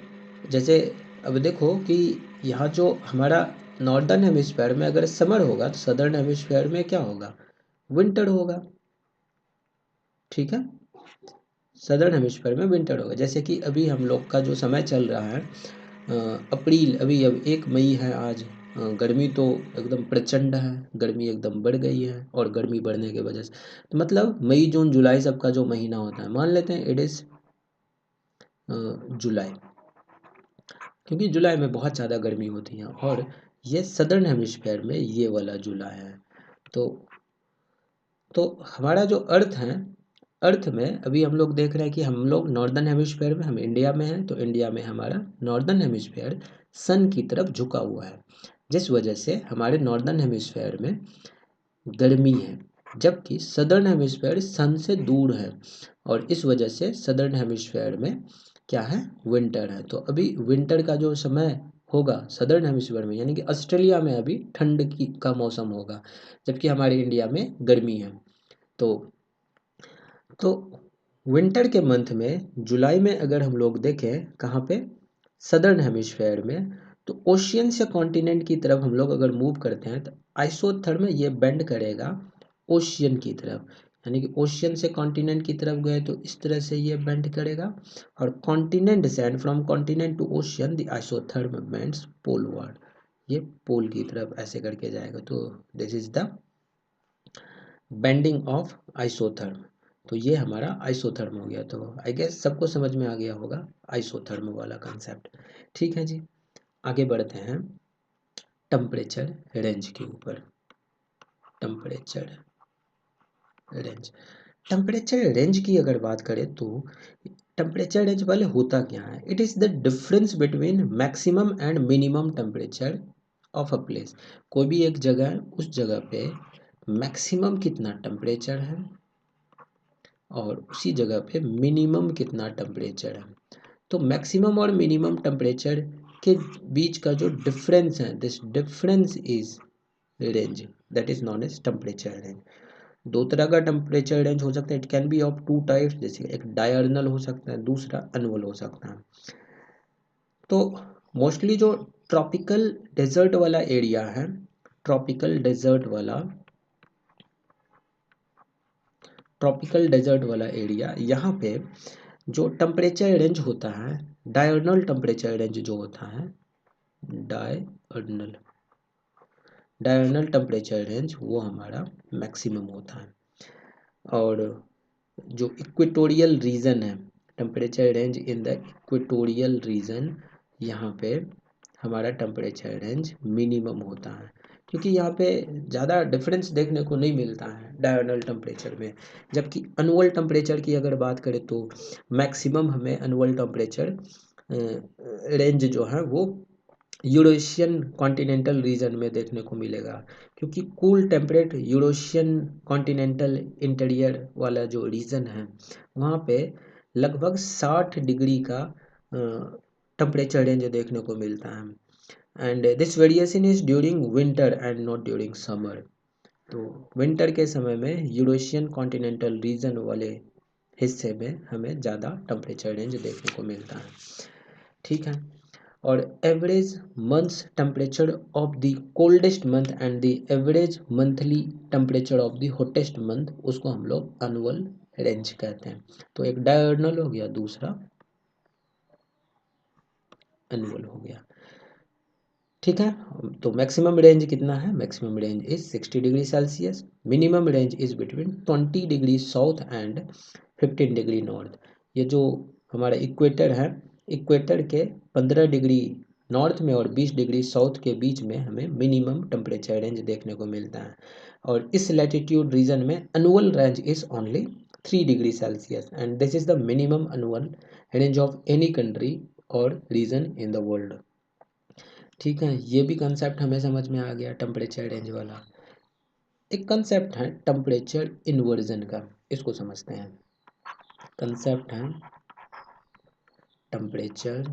जैसे अब देखो कि यहाँ जो हमारा नॉर्दर्न हेमिस्फीयर में अगर समर होगा तो सदर्न हेमिस्फीयर में क्या होगा, विंटर होगा। ठीक है, सदर्न हेमिस्फीयर में विंटर होगा। जैसे कि अभी हम लोग का जो समय चल रहा है अप्रैल, अभी अब 1 मई है आज, गर्मी तो एकदम प्रचंड है, गर्मी एकदम बढ़ गई है, और गर्मी बढ़ने की वजह से तो मतलब मई जून जुलाई सबका जो महीना होता है, मान लेते हैं इट इज़ जुलाई, क्योंकि जुलाई में बहुत ज़्यादा गर्मी होती है, और ये सदर्न हेमिस्फीयर में ये वाला जुलाई है। तो हमारा जो अर्थ है अर्थ में अभी हम लोग देख रहे हैं कि हम लोग नॉर्दर्न हेमिस्फेयर में, हम इंडिया में हैं, तो इंडिया में हमारा नॉर्दर्न हेमिस्फेयर सन की तरफ झुका हुआ है, जिस वजह से हमारे नॉर्दर्न हेमिस्फेयर में गर्मी है, जबकि सदर्न हेमिस्फेयर सन से दूर है, और इस वजह से सदर्न हेमिस्फेयर में क्या है, विंटर है। तो अभी विंटर का जो समय होगा सदर्न हेमिस्फेयर में, यानी कि ऑस्ट्रेलिया में अभी ठंड की का मौसम होगा, जबकि हमारे इंडिया में गर्मी है। तो तो विंटर के मंथ में जुलाई में अगर हम लोग देखें कहाँ पे, सदर्न हेमिस्फेयर में, तो ओशियन से कॉन्टिनेंट की तरफ हम लोग अगर मूव करते हैं तो आइसोथर्म में ये बेंड करेगा ओशियन की तरफ, यानी कि ओशियन से कॉन्टिनेंट की तरफ गए तो इस तरह से ये बेंड करेगा, और कॉन्टिनेंट से and from continent to ocean the isotherm bends poleward, ये पोल की तरफ ऐसे करके जाएगा। तो this is the bending of isotherm. तो ये हमारा आइसोथर्म हो गया। तो आई गेस सबको समझ में आ गया होगा आइसोथर्म वाला कंसेप्ट। ठीक है जी, आगे बढ़ते हैं टेम्परेचर रेंज के ऊपर। टेम्परेचर रेंज, टेम्परेचर रेंज की अगर बात करें तो टेम्परेचर रेंज वाले होता क्या है, it is the difference between maximum and minimum temperature of a place. कोई भी एक जगह है, उस जगह पे मैक्सिमम कितना टेम्परेचर है और उसी जगह पे मिनिमम कितना टेम्परेचर है। तो मैक्सिमम और मिनिमम टेम्परेचर के बीच का जो डिफरेंस है, this difference is range, that is known as temperature range. दो तरह का टेम्परेचर रेंज हो सकता है, it can be of two types, जैसे एक डायरनल हो सकता है, दूसरा एनुअल हो सकता है। तो मोस्टली जो ट्रॉपिकल डेजर्ट वाला एरिया है, ट्रॉपिकल डेजर्ट वाला ट्रॉपिकल डेजर्ट वाला एरिया, यहाँ पे जो टेम्परेचर रेंज होता है, डायरनल टेम्परेचर रेंज जो होता है, डायरनल डायरनल टेम्परेचर रेंज वो हमारा मैक्सिमम होता है। और जो इक्वेटोरियल रीजन है, temperature range in the equatorial region, यहाँ पे हमारा टेम्परेचर रेंज मिनिमम होता है, क्योंकि यहाँ पे ज़्यादा डिफरेंस देखने को नहीं मिलता है डायरनल टेम्परेचर में। जबकि अनुअल टेम्परेचर की अगर बात करें तो मैक्सिमम हमें अनुअल टेम्परेचर रेंज जो है वो यूरेशियन कॉन्टिनेंटल रीजन में देखने को मिलेगा, क्योंकि cool temperate Eurasian continental interior वाला जो रीजन है, वहाँ पे लगभग 60 डिग्री का टेम्परेचर रेंज देखने को मिलता है। And this variation is during winter and not during summer. तो विंटर के समय में यूरेशियन कॉन्टिनेंटल रीजन वाले हिस्से में हमें ज़्यादा टेम्परेचर रेंज देखने को मिलता है। ठीक है, और average months temperature of the coldest month and the average monthly temperature of the hottest month, उसको हम लोग एनुअल रेंज कहते हैं। तो एक डायरनल हो गया, दूसरा एनुअल हो गया। ठीक है, तो मैक्सिमम रेंज कितना है, maximum range is 60 degree Celsius, minimum range is between 20 degree south and 15 degree north. ये जो हमारा इक्वेटर है, इक्वेटर के 15 डिग्री नॉर्थ में और 20 डिग्री साउथ के बीच में हमें मिनिमम टेम्परेचर रेंज देखने को मिलता है। और इस लैटिट्यूड रीजन में annual range is only 3 degree Celsius, and this is the minimum annual range of any country और रीजन इन द वर्ल्ड। ठीक है, ये भी कंसेप्ट हमें समझ में आ गया टेम्परेचर रेंज वाला। एक कंसेप्ट है टेम्परेचर इन्वर्जन का, इसको समझते हैं। कंसेप्ट है टेम्परेचर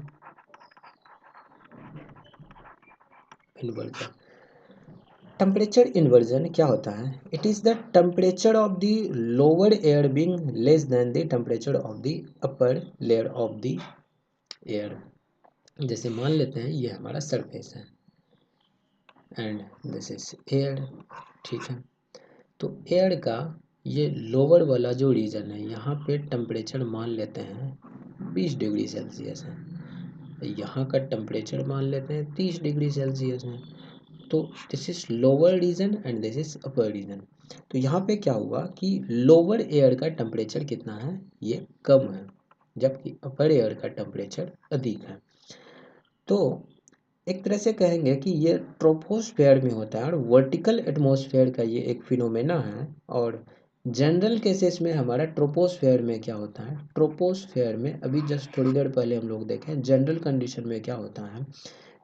इन्वर्जन। टेम्परेचर इन्वर्जन क्या होता है, it is the temperature of the lower air being less than the temperature of the upper layer of the air. जैसे मान लेते हैं ये हमारा सरफेस है एंड दिस इज एयर। ठीक है, तो एयर का ये लोअर वाला जो रीजन है, यहाँ पे टेम्परेचर मान लेते हैं 20 डिग्री सेल्सियस है, यहाँ का टेम्परेचर मान लेते हैं 30 डिग्री सेल्सियस है। तो this is lower region and this is upper region. तो यहाँ पे क्या हुआ कि लोअर एयर का टेम्परेचर कितना है, ये कम है, जबकि अपर एयर का टेम्परेचर अधिक है। तो एक तरह से कहेंगे कि ये ट्रोपोस्फेयर में होता है और वर्टिकल एटमॉस्फेयर का ये एक फिनोमेना है। और जनरल केसेस में हमारा ट्रोपोस्फेयर में क्या होता है, ट्रोपोस्फेयर में अभी जस्ट थोड़ी देर पहले हम लोग देखें, जनरल कंडीशन में क्या होता है,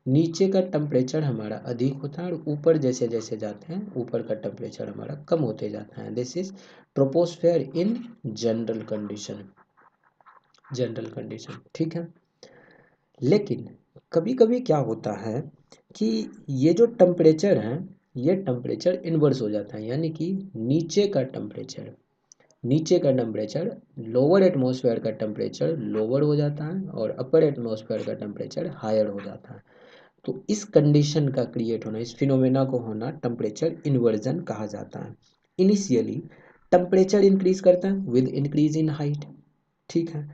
नीचे का टेम्परेचर हमारा अधिक होता है और ऊपर जैसे जैसे जाते हैं ऊपर का टेम्परेचर हमारा कम होते जाता है। This is troposphere in general condition, general condition, ठीक है। लेकिन कभी कभी क्या होता है कि ये जो टेम्परेचर है ये टेम्परेचर इन्वर्स हो जाता है, यानी कि नीचे का टेम्परेचर लोअर एटमॉस्फेयर का टेम्परेचर लोअर हो जाता है और अपर एटमॉस्फेयर का टेम्परेचर हायर हो जाता है। तो इस कंडीशन का क्रिएट होना, इस फिनोमेना को होना टेम्परेचर इन्वर्जन कहा जाता है। इनिशियली टेम्परेचर इंक्रीज करता है विद इंक्रीज इन हाइट, ठीक है।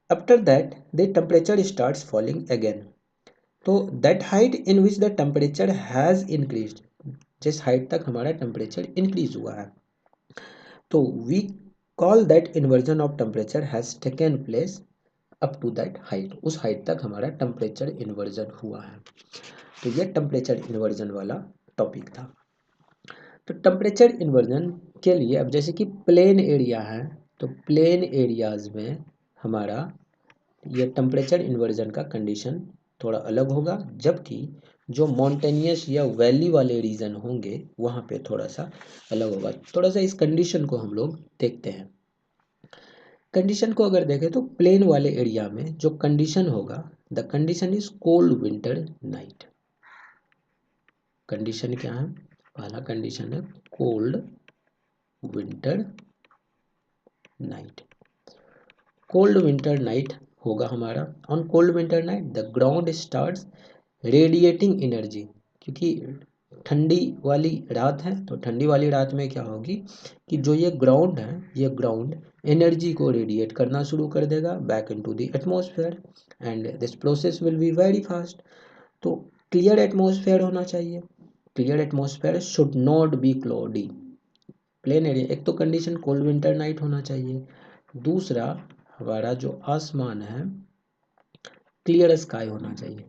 After that the temperature starts falling again, तो that height in which the temperature has increase, जिस हाइट तक हमारा टेम्परेचर इंक्रीज हुआ है, तो we call that inversion of temperature has taken place up to that height, उस height तक हमारा टेम्परेचर इन्वर्जन हुआ है। तो ये टेम्परेचर इन्वर्जन वाला टॉपिक था। तो टेम्परेचर इन्वर्जन के लिए अब जैसे कि प्लेन एरिया है, तो प्लेन एरियाज में हमारा ये टेम्परेचर इन्वर्जन का कंडीशन थोड़ा अलग होगा, जबकि जो माउंटेनियस या वैली वाले रीजन होंगे वहाँ पे थोड़ा सा अलग होगा। थोड़ा सा इस कंडीशन को हम लोग देखते हैं। कंडीशन को अगर देखें तो प्लेन वाले एरिया में जो कंडीशन होगा, the condition is cold winter night. Condition क्या है, पहला कंडीशन है cold winter night. Cold winter night होगा हमारा, on cold winter night the ground starts radiating energy, क्योंकि ठंडी वाली रात है तो ठंडी वाली रात में क्या होगी कि जो ये ग्राउंड है ये ग्राउंड एनर्जी को रेडिएट करना शुरू कर देगा back into the atmosphere and this process will be very fast. तो क्लियर एटमॉस्फेयर होना चाहिए, clear atmosphere should not be cloudy. Plain area, एक तो कंडीशन कोल्ड विंटर नाइट होना चाहिए, दूसरा हमारा जो आसमान है क्लियर स्काई होना चाहिए,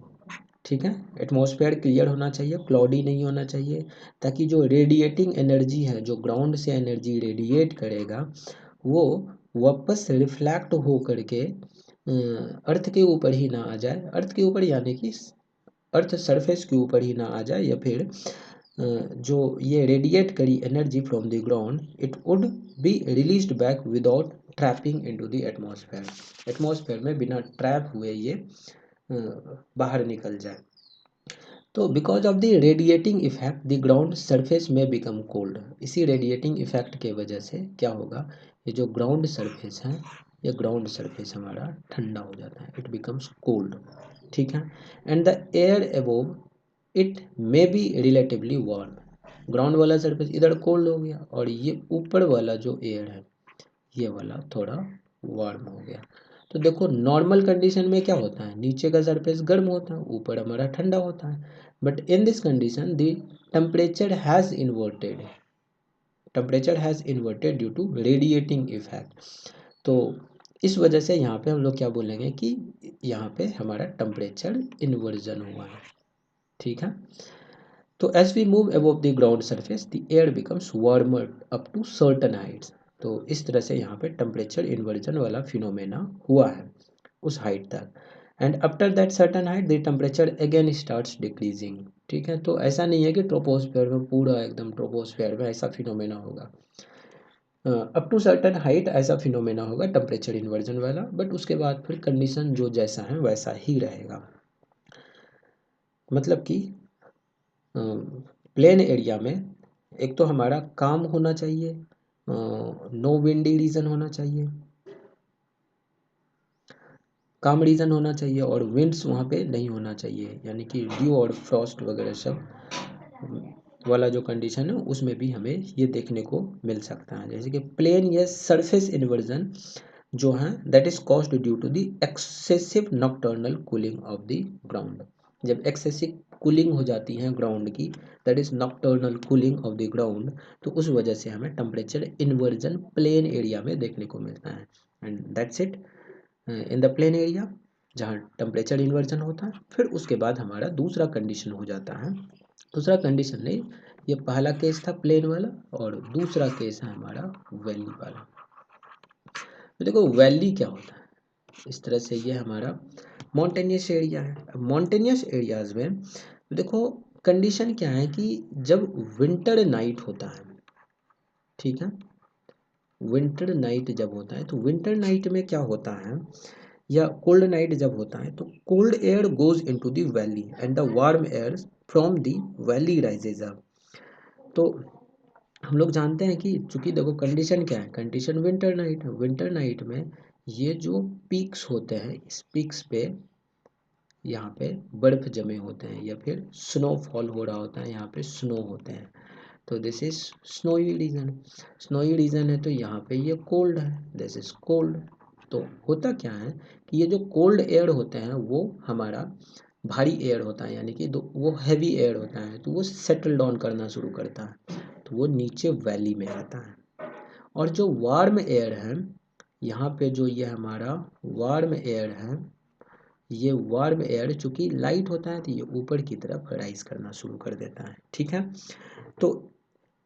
ठीक है। एटमॉस्फेयर क्लियर होना चाहिए, क्लाउडी नहीं होना चाहिए, ताकि जो रेडिएटिंग एनर्जी है, जो ग्राउंड से एनर्जी रेडिएट करेगा वो वापस रिफ्लेक्ट हो करके अर्थ के ऊपर ही ना आ जाए, अर्थ के ऊपर यानी कि अर्थ सरफेस के ऊपर ही ना आ जाए, या फिर जो ये रेडिएट करी energy from the ground it would be released back without trapping into the atmosphere, atmosphere में बिना ट्रैप हुए ये बाहर निकल जाए। तो because of the radiating effect the ground surface में बिकम कोल्ड, इसी रेडिएटिंग इफेक्ट के वजह से क्या होगा, ये जो ग्राउंड सरफेस है ये ग्राउंड सरफेस हमारा ठंडा हो जाता है, इट बिकम्स कोल्ड, ठीक है। And the air above it may be relatively warm, ground वाला सरफेस इधर कोल्ड हो गया और ये ऊपर वाला जो एयर है ये वाला थोड़ा वार्म हो गया। तो देखो नॉर्मल कंडीशन में क्या होता है, नीचे का सरफेस गर्म होता है ऊपर हमारा ठंडा होता है, but in this condition the temperature has inverted, temperature has inverted due to radiating effect. तो इस वजह से यहाँ पे हम लोग क्या बोलेंगे कि यहाँ पे हमारा टेम्परेचर इन्वर्जन हुआ है, ठीक है। तो as we move above the ground surface the air becomes warmer up to certain heights, तो इस तरह से यहाँ पे टेम्परेचर इन्वर्जन वाला फिनोमेना हुआ है उस हाइट तक। And after that certain height the temperature again starts decreasing, ठीक है। तो ऐसा नहीं है कि ट्रोपोस्फेयर में पूरा एकदम ट्रोपोस्फेयर में ऐसा फिनोमेना होगा, अप टू सर्टन हाइट ऐसा फिनोमेना होगा टेम्परेचर इन्वर्जन वाला, बट उसके बाद फिर कंडीशन जो जैसा है वैसा ही रहेगा। मतलब कि प्लेन एरिया में एक तो हमारा काम होना चाहिए, नो विंडी रीजन होना चाहिए, काम रीजन होना चाहिए, और विंड्स वहाँ पे नहीं होना चाहिए, यानी कि ड्यू और फ्रॉस्ट वगैरह सब वाला जो कंडीशन है उसमें भी हमें ये देखने को मिल सकता है। जैसे कि प्लेन या सरफेस इन्वर्जन जो है that is caused due to the excessive nocturnal cooling of the ground, जब एक्सेसिव कूलिंग हो जाती है ग्राउंड की, that is nocturnal cooling of the ground, तो उस वजह से हमें टेम्परेचर इन्वर्जन प्लेन एरिया में देखने को मिलता है। And that's it in the plain area जहाँ टेम्परेचर इन्वर्जन होता है। फिर उसके बाद हमारा दूसरा कंडीशन हो जाता है, दूसरा कंडीशन नहीं ये पहला केस था प्लेन वाला और दूसरा केस है हमारा वैली वाला। तो देखो वैली क्या होता है, इस तरह से ये हमारा माउंटेनियस एरिया है। माउंटेनियस एरियाज में देखो कंडीशन क्या है कि जब विंटर नाइट होता है, ठीक है, विंटर नाइट जब होता है तो विंटर नाइट में क्या होता है, या कोल्ड नाइट जब होता है तो cold air goes into the valley and the warm air from the valley rises up. तो हम लोग जानते हैं कि चूंकि देखो कंडीशन क्या है, कंडीशन विंटर नाइट है, विंटर नाइट में ये जो पीक्स होते हैं इस पीक्स पे यहाँ पे बर्फ जमे होते हैं या फिर स्नोफॉल हो रहा होता है, यहाँ पे स्नो होते हैं, तो this is snowy region. Snowy region है तो यहाँ पे ये कोल्ड है, दिस इज कोल्ड। तो होता क्या है कि ये जो कोल्ड एयर होते हैं वो हमारा भारी एयर होता है, यानी कि वो हैवी एयर होता है, तो वो सेटल डाउन करना शुरू करता है, तो वो नीचे वैली में आता है। और जो वार्म एयर है यहाँ पे, जो ये हमारा वार्म एयर है, ये वार्म एयर चूंकि लाइट होता है तो ये ऊपर की तरफ राइज करना शुरू कर देता है, ठीक है। तो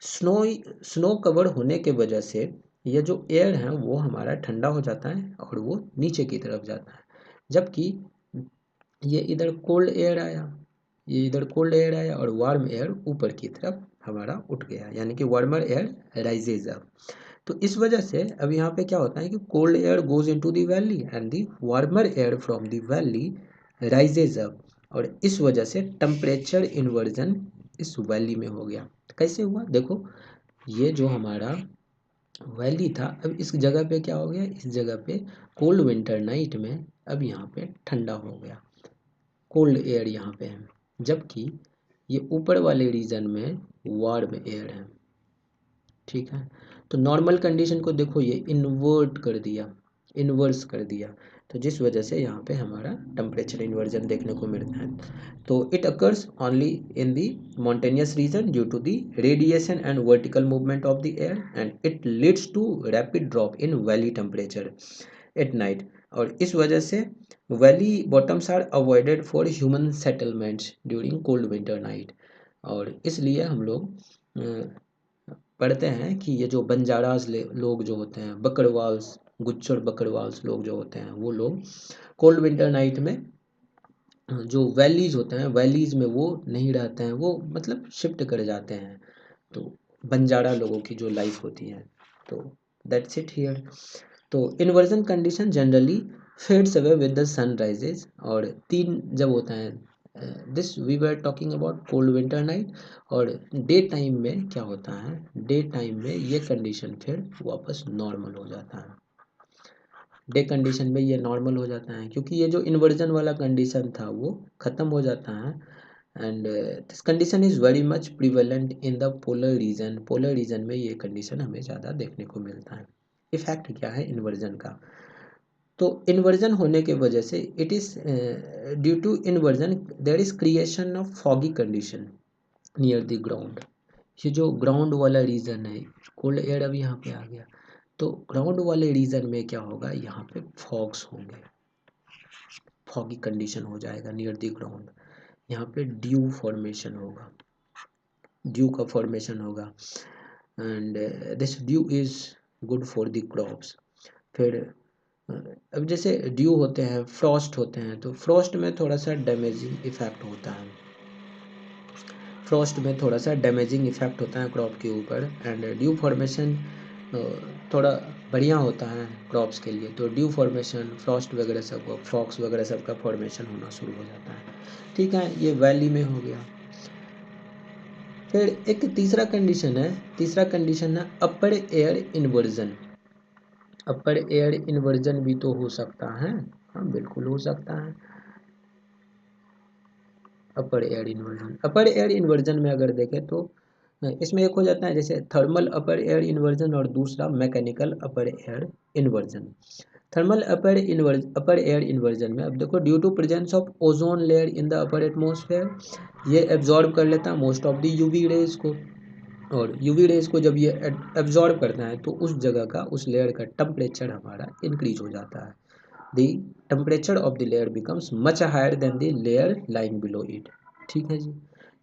स्नो स्नो कवर होने के वजह से ये जो एयर है वो हमारा ठंडा हो जाता है और वो नीचे की तरफ जाता है, जबकि ये इधर कोल्ड एयर आया, ये इधर कोल्ड एयर आया और वार्म एयर ऊपर की तरफ हमारा उठ गया, यानी कि वार्मर एयर राइजेज अप। तो इस वजह से अब यहाँ पे क्या होता है कि cold air goes into the valley and the warmer air from the valley rises up, और इस वजह से टेम्परेचर इन्वर्जन इस वैली में हो गया। कैसे हुआ देखो, ये जो हमारा वैली था अब इस जगह पे क्या हो गया, इस जगह पे कोल्ड विंटर नाइट में अब यहाँ पे ठंडा हो गया, कोल्ड एयर यहाँ पे है, जबकि ये ऊपर वाले रीजन में वार्म एयर है, ठीक है। तो नॉर्मल कंडीशन को देखो ये इन्वर्ट कर दिया, इन्वर्स कर दिया, तो जिस वजह से यहाँ पे हमारा टेम्परेचर इन्वर्जन देखने को मिलता है। तो it occurs only in the mountainous region due to the radiation and vertical movement of the air and it leads to rapid drop in valley temperature at night. और इस वजह से valley bottoms are avoided for human settlements during cold winter night. और इसलिए हम लोग पढ़ते हैं कि ये जो बंजाराज लोग जो होते हैं, बकरवाल्स, गुज्जर बकरवाल्स लोग जो होते हैं, वो लोग कोल्ड विंटर नाइट में जो वैलीज होते हैं, वैलीज में वो नहीं रहते हैं, वो मतलब शिफ्ट कर जाते हैं। तो बंजारा लोगों की जो लाइफ होती है, तो दैट्स इट हियर। तो inversion condition generally fades away with the sunrises, और तीन जब होता है, this we were talking about cold winter night. और डे टाइम में क्या होता है, डे टाइम में ये कंडीशन फिर वापस नॉर्मल हो जाता है, डे कंडीशन में ये नॉर्मल हो जाता है, क्योंकि ये जो इन्वर्जन वाला कंडीशन था वो ख़त्म हो जाता है। And this condition is very much prevalent in the polar region, polar region में ये कंडीशन हमें ज़्यादा देखने को मिलता है। इफेक्ट क्या है इन्वर्जन का, तो इन्वर्जन होने के वजह से it is due to inversion there is creation of foggy condition near the ground. ये जो ग्राउंड वाला रीजन है, कोल्ड एयर अभी यहाँ पे आ गया, तो ग्राउंड वाले रीजन में क्या होगा, यहाँ पे फॉग्स होंगे, फॉगी कंडीशन हो जाएगा नियर द ग्राउंड। यहाँ पे ड्यू फॉर्मेशन होगा, ड्यू का फॉर्मेशन होगा and this due is good for the crops. फिर अब जैसे ड्यू होते हैं, फ्रॉस्ट होते हैं, तो फ्रॉस्ट में थोड़ा सा डैमेजिंग इफेक्ट होता है, फ्रॉस्ट में थोड़ा सा डैमेजिंग इफेक्ट होता है क्रॉप के ऊपर। एंड ड्यू फॉर्मेशन थोड़ा बढ़िया होता है क्रॉप्स के लिए, तो ड्यू फॉर्मेशन, फ्रॉस्ट वगैरह सब, फॉक्स वगैरह सब का फॉर्मेशन होना शुरू हो जाता है, ठीक है। ये वैली में हो गया। फिर एक तीसरा कंडीशन है, तीसरा कंडीशन है अपर एयर इन्वर्जन। अपर एयर इन्वर्जन भी तो हो सकता है, हाँ बिल्कुल हो सकता है। अपर एयर इन्वर्जन, अपर एयर इन्वर्जन में अगर देखें तो इसमें एक हो जाता है जैसे थर्मल अपर एयर इन्वर्जन और दूसरा mechanical upper air inversion. Thermal upper air inversion में अब देखो, due to presence of ozone layer in the upper atmosphere, ये एब्जॉर्ब कर लेता है most of the UV rays को, और यूवी रेज को जब ये एब्जॉर्ब करता है तो उस जगह का, उस लेयर का टेम्परेचर हमारा इंक्रीज हो जाता है, the temperature of the layer becomes much higher than the layer lying below it, ठीक है जी।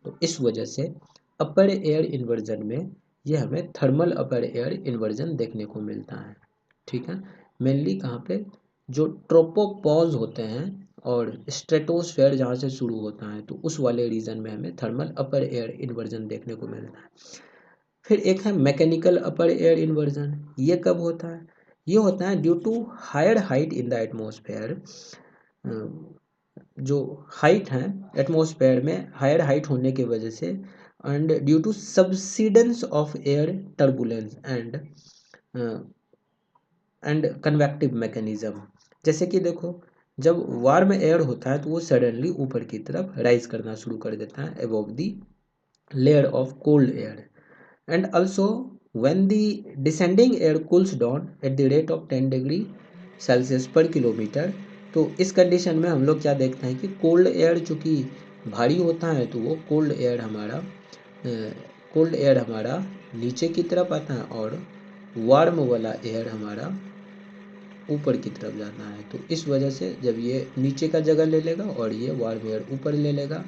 तो इस वजह से अपर एयर इन्वर्जन में ये हमें थर्मल अपर एयर इन्वर्जन देखने को मिलता है। ठीक है, मेनली कहाँ पे, जो ट्रोपोपॉज होते हैं और स्ट्रेटोस्फेयर जहाँ से शुरू होता है, तो उस वाले रीजन में हमें थर्मल अपर एयर इन्वर्जन देखने को मिलता है। फिर एक है मैकेनिकल अपर एयर इन्वर्जन। ये कब होता है? ये होता है due to higher height in the atmosphere. जो हाइट है एटमॉस्फेयर में, हायर हाइट होने की वजह से, and due to subsidence of air turbulence and convective mechanism. जैसे कि देखो, जब वार्म एयर होता है तो वो सडनली ऊपर की तरफ राइज करना शुरू कर देता है above the layer of cold air, and also when the descending air cools down at the rate of 10 degree Celsius पर किलोमीटर। तो इस कंडीशन में हम लोग क्या देखते हैं कि कोल्ड एयर चूँकि भारी होता है तो वो कोल्ड एयर हमारा नीचे की तरफ आता है और वार्म वाला एयर हमारा ऊपर की तरफ जाता है। तो इस वजह से जब ये नीचे का जगह ले लेगा और ये वार्म एयर ऊपर ले लेगा,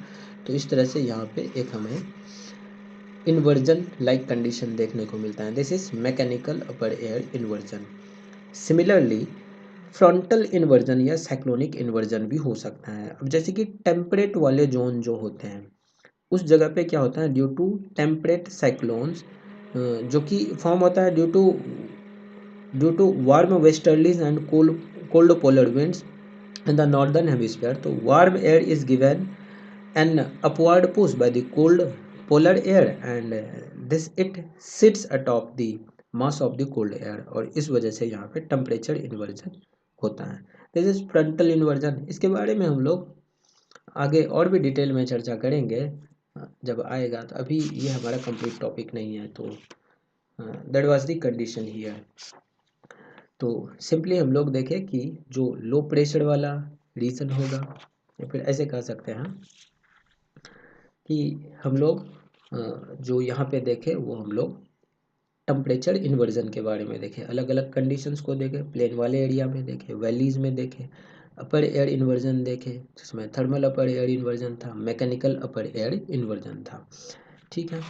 तो इस तरह से यहाँ पे एक हमें इन्वर्जन लाइक कंडीशन देखने को मिलता है। This is mechanical upper air inversion. Similarly frontal inversion या साइक्लोनिक इन्वर्जन भी हो सकता है। अब जैसे कि टेम्परेट वाले जोन जो होते हैं, उस जगह पे क्या होता है, ड्यू टू टेम्परेट साइक्लोन्स, जो कि फॉर्म होता है due to warm westerlies and cold polar winds in the northern hemisphere. तो warm air is given an upward push by the cold polar air and this it sits atop the mass of the cold air, और इस वजह से यहाँ पे temperature inversion होता है। This is frontal inversion. इसके बारे में हम लोग आगे और भी डिटेल में चर्चा करेंगे जब आएगा, तो अभी ये हमारा कंप्लीट टॉपिक नहीं है। तो that was the condition here. तो सिंपली हम लोग देखें कि जो लो प्रेशर वाला रीजन होगा, या फिर ऐसे कह सकते हैं कि हम लोग जो यहाँ पे देखें वो हम लोग टेम्परेचर इन्वर्जन के बारे में देखें, अलग अलग कंडीशंस को देखें, प्लेन वाले एरिया में देखें, वैलीज में देखें, अपर एयर इन्वर्जन देखें जिसमें थर्मल अपर एयर इन्वर्जन था, मैकेनिकल अपर एयर इन्वर्जन था। ठीक है,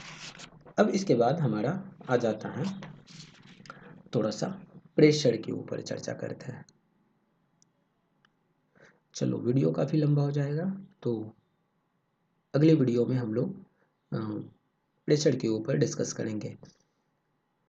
अब इसके बाद हमारा आ जाता है थोड़ा सा प्रेशर के ऊपर चर्चा करते हैं। चलो, वीडियो काफ़ी लंबा हो जाएगा, तो अगले वीडियो में हम लोग प्रेशर के ऊपर डिस्कस करेंगे।